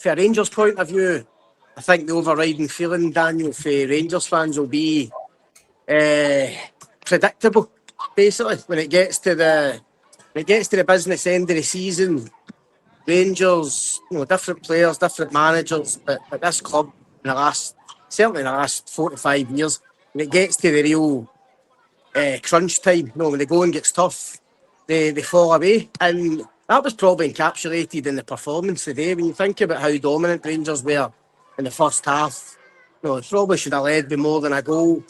from a Rangers point of view, I think the overriding feeling, Daniel, for Rangers fans will be predictable. Basically, when it gets to the business end of the season, Rangers, different players, different managers, but this club certainly in the last 45 years, when it gets to the real crunch time, when the going gets tough, they fall away. And that was probably encapsulated in the performance today. When you think about how dominant Rangers were in the first half, they probably should have led with more than a goal.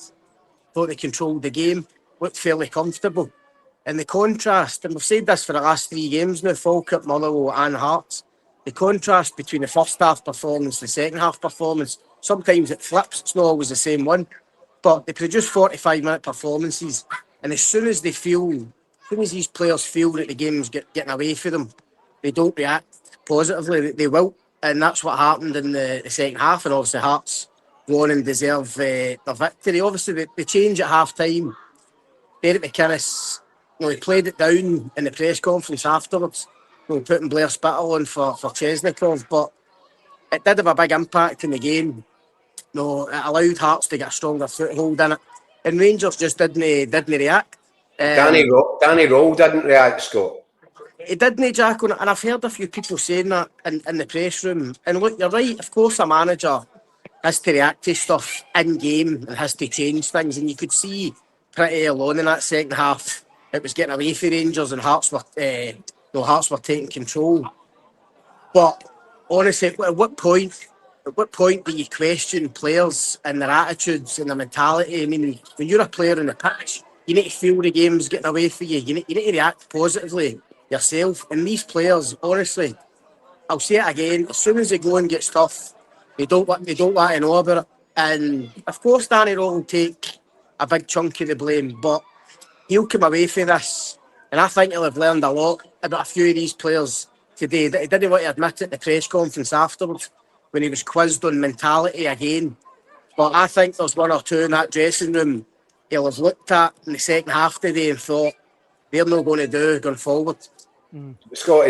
Thought they controlled the game, looked fairly comfortable. And the contrast, and we've said this for the last 3 games now, Falkirk, Motherwell and Hearts, the contrast between the first half performance and the second half performance, sometimes it flips, it's not always the same one, but they produce 45-minute performances, and as soon as these players feel that the game's getting away from them, they don't react positively, they will, and that's what happened in the second half, and obviously Hearts won and deserve their victory. Obviously, the change at half-time, Derek McInnes, he played it down in the press conference afterwards, putting Blair Spittle on for Chesnikov, but it did have a big impact in the game. It allowed Hearts to get a stronger foothold in it, and Rangers just didn't react. Danny Rohl didn't react, Scott. He didn't, Jack, and I've heard a few people saying that in the press room. And look, you're right, of course a manager has to react to stuff in game and has to change things, and you could see pretty early on in that second half it was getting away from Rangers and Hearts were taking control. But honestly, at what point do you question players and their attitudes and their mentality? I mean, when you're a player on the pitch, you need to feel the game's getting away from you. You need to react positively yourself. And these players, honestly, I'll say it again, as soon as the going gets tough, they don't want to know about it. And of course, Danny Rohl will take a big chunk of the blame, but he'll come away from this, and I think he'll have learned a lot about a few of these players today that he didn't want to admit at the press conference afterwards when he was quizzed on mentality again. But I think there's one or two in that dressing room he'll have looked at in the second half today and thought they're not going to do going forward. Scott,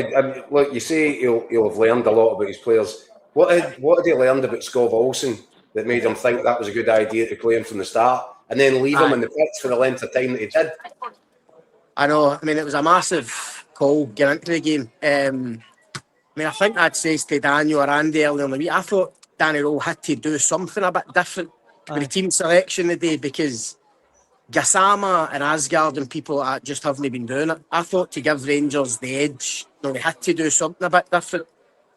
look, you say he'll have learned a lot about his players. What had he learned about Skov Olsen that made him think that was a good idea to play him from the start and then leave him in the pitch for the length of time that he did? I know. I mean, it was a massive call getting into the game. I think I'd say to Daniel or Andy earlier in the week, I thought Danny Rohl had to do something a bit different with the team selection today, because Gassama and Asgard and people like that just haven't been doing it. I thought to give Rangers the edge, they had to do something a bit different.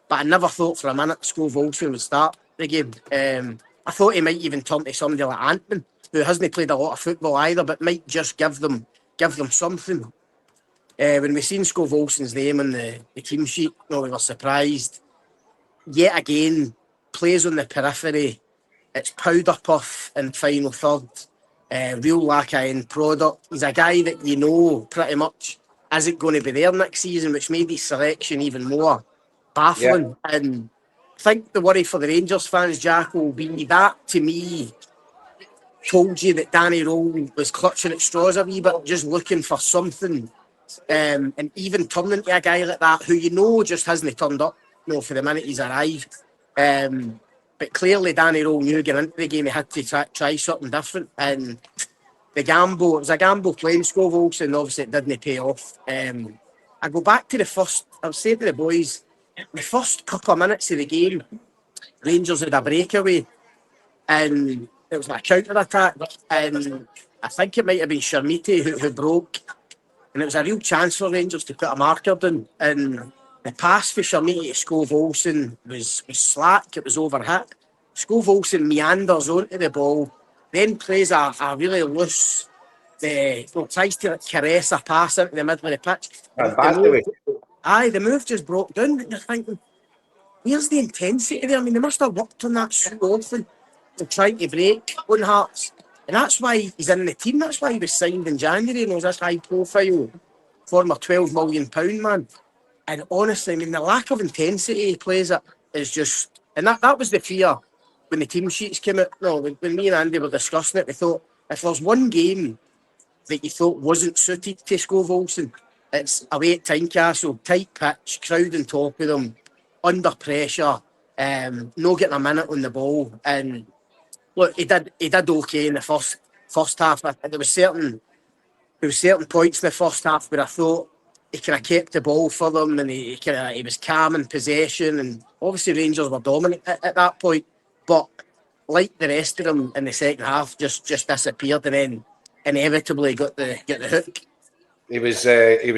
But I never thought for a minute Skov Olsen would start the game. I thought he might even turn to somebody like Antman, who hasn't played a lot of football either, but might just give them something. When we seen Skov Olsen's name on the team sheet, we were surprised. Yet again, plays on the periphery. It's powder puff in final third. Real lack of end product. He's a guy that pretty much isn't going to be there next season, which made his selection even more baffling. Yeah. And I think the worry for the Rangers fans, Jack, will be that, to me, told you that Danny Rohl was clutching at straws a wee bit, just looking for something, and even turning to a guy like that who just hasn't turned up for the minute he's arrived. But clearly Danny Rohl knew getting into the game he had to try something different, and it was a gamble playing Skov Olsen, and obviously it didn't pay off. I go back to I was saying to the boys, the first couple of minutes of the game, Rangers had a breakaway, and it was like a counter-attack, and I think it might have been Sharmiti who broke, and it was a real chance for Rangers to put a marker down, and the pass for Sharmiti to Skov Olsen was slack, it was overhit. Skov Olsen meanders onto the ball, then plays a really loose, tries to caress a pass into the middle of the pitch. The move just broke down, and you're thinking, where's the intensity there? I mean, they must have worked on that so often to try to break on Hearts. And that's why he's in the team. That's why he was signed in January and was this high profile, former £12 million man. And honestly, I mean, the lack of intensity he plays at is just... And that was the fear when the team sheets came out. When me and Andy were discussing it, we thought, if there's one game that you thought wasn't suited to Skov Olsen, it's away at Tynecastle, tight pitch, crowd on top of them, under pressure, no getting a minute on the ball. And look, he did okay in the first half. There was certain points in the first half where I thought he kind of kept the ball for them, and he was calm in possession, and obviously Rangers were dominant at that point. But like the rest of them in the second half, just disappeared, and then inevitably got the hook. He was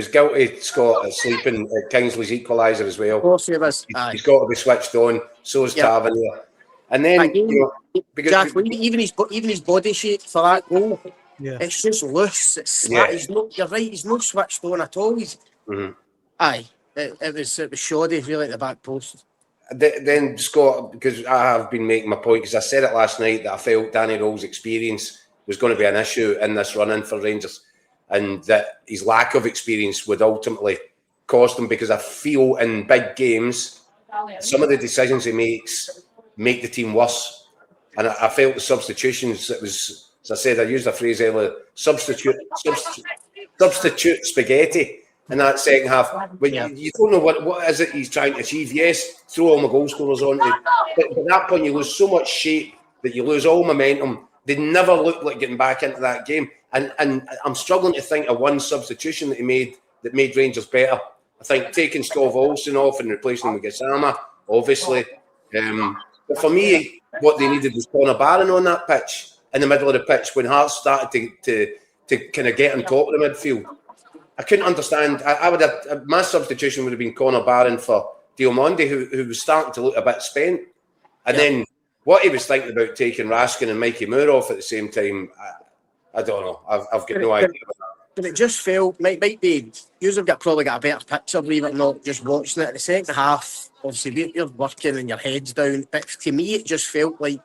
guilty, Scott, of sleeping at Kingsley's equaliser as well. Of course he was. He's got to be switched on. So is Tavernier. And then, again, Jack, even his body shape for that goal, it's just loose. It's flat. You're right. He's not switched on at all. It was shoddy, really, at the back post. Then, Scott, because I have been making my point, because I said it last night that I felt Danny Rohl's experience was going to be an issue in this run-in for Rangers, and that his lack of experience would ultimately cost him, because I feel in big games, some of the decisions he makes make the team worse. And I felt the substitutions, it was, as I said, I used a phrase earlier, substitute spaghetti in that second half. But you don't know what is it he's trying to achieve. Yes, throw all my goal scorers on you. But at that point, you lose so much shape that you lose all momentum. They never looked like getting back into that game. And I'm struggling to think of one substitution that he made that made Rangers better. I think taking Skov Olsen off and replacing him with Gassama, obviously. But for me, what they needed was Connor Barron on that pitch, in the middle of the pitch, when Hearts started to kind of get on top of the midfield. I couldn't understand. I would have, my substitution would have been Connor Barron for Diomande, who was starting to look a bit spent. And then what he was thinking about taking Raskin and Mikey Moore off at the same time, I don't know. I've got no idea. But it just felt, might be, you've probably got a better picture, believe it or not, just watching it. The second half, obviously, you're working and your head's down. But to me, it just felt like,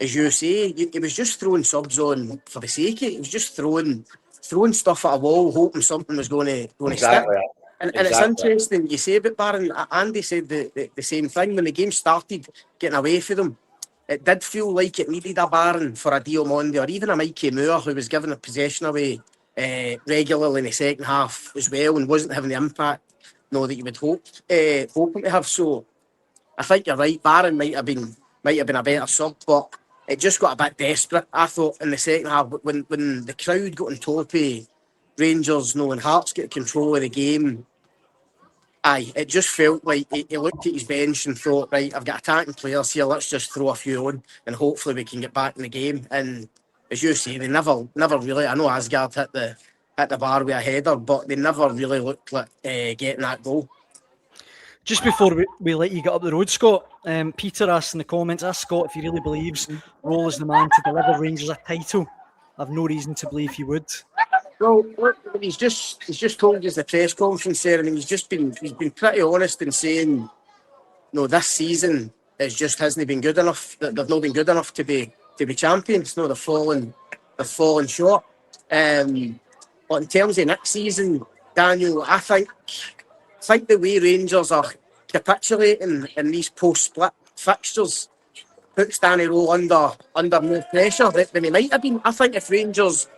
as you say, it was just throwing subs on for the sake of it. It was just throwing stuff at a wall, hoping something was going to stick. And it's interesting, you say about Barron, Andy said the same thing. When the game started getting away from them, it did feel like it needed a Barron for a Diomande or even a Mikey Moore, who was giving the possession away regularly in the second half as well, and wasn't having the impact that you would hope him to have. So I think you're right, Barron might have been a better sub, but it just got a bit desperate, I thought, in the second half when the crowd got on top of Rangers, and Hearts get control of the game. It just felt like he looked at his bench and thought, right, I've got attacking players here, let's just throw a few on and hopefully we can get back in the game. And as you say, they never really, I know Asgard hit the bar with a header, but they never really looked like getting that goal. Just before we let you get up the road, Scott, Peter asked in the comments, ask Scott if he really believes Rohl is the man to deliver Rangers a title. I've no reason to believe he would. Well, look, he's just told us the press conference there. I mean, he's been pretty honest in saying, this season it just hasn't been good enough. They've not been good enough to be champions. They've fallen short. But in terms of next season, Daniel, I think the way Rangers are capitulating in these post-split fixtures puts Danny Rohl under more pressure than he might have been. I think if Rangers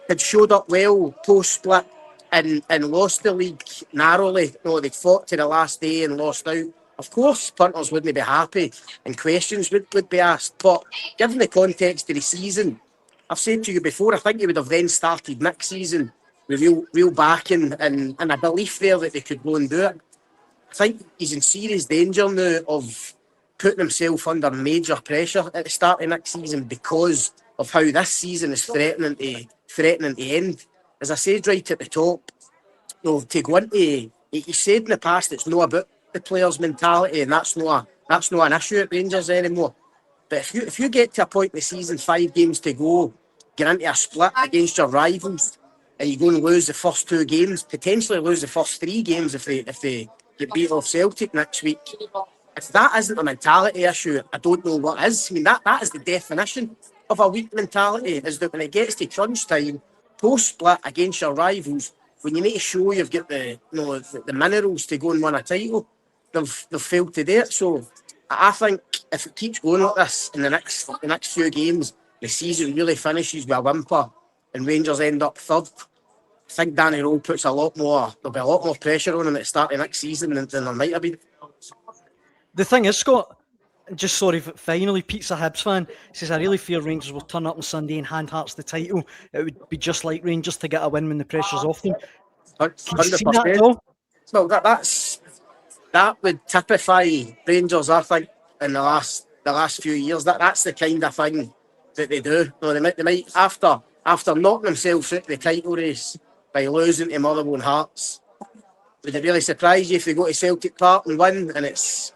had showed up well post-split and lost the league narrowly, they fought to the last day and lost out, of course punters wouldn't be happy and questions would be asked. But given the context of the season, I've said to you before, I think he would have then started next season with real backing and a belief there that they could go and do it. I think he's in serious danger now of putting himself under major pressure at the start of next season because of how this season is threatening to end. As I said right at the top, to go into, he said in the past it's not about the players' mentality, and that's not an issue at Rangers anymore. But if you get to a point in the season, 5 games to go, get into a split against your rivals, and you go and lose the first 2 games, potentially lose the first 3 games if they get beat off Celtic next week. If that isn't a mentality issue, I don't know what is. I mean, that is the definition of a weak mentality, is that when it gets to crunch time, post-split against your rivals, when you need to show you've got the minerals to go and win a title, they've failed to do it. So I think if it keeps going like this in the next few games, the season really finishes with a whimper and Rangers end up third, I think Danny Rohl puts there'll be a lot more pressure on him at the start of next season than there might have been. The thing is, Scott, Just sorry, finally, Pete's a Hibs fan. Says, I really fear Rangers will turn up on Sunday and hand Hearts the title. It would be just like Rangers to get a win when the pressure's off them. Can you see that at 100%. all? Well, that would typify Rangers, I think, in the last few years. That's the kind of thing that they do. No, they might after knocking themselves out the title race by losing to Motherwell and Hearts. Would it really surprise you if they go to Celtic Park and win and it's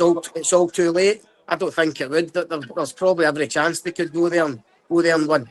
all too late? I don't think it would. There's probably every chance they could go there and win.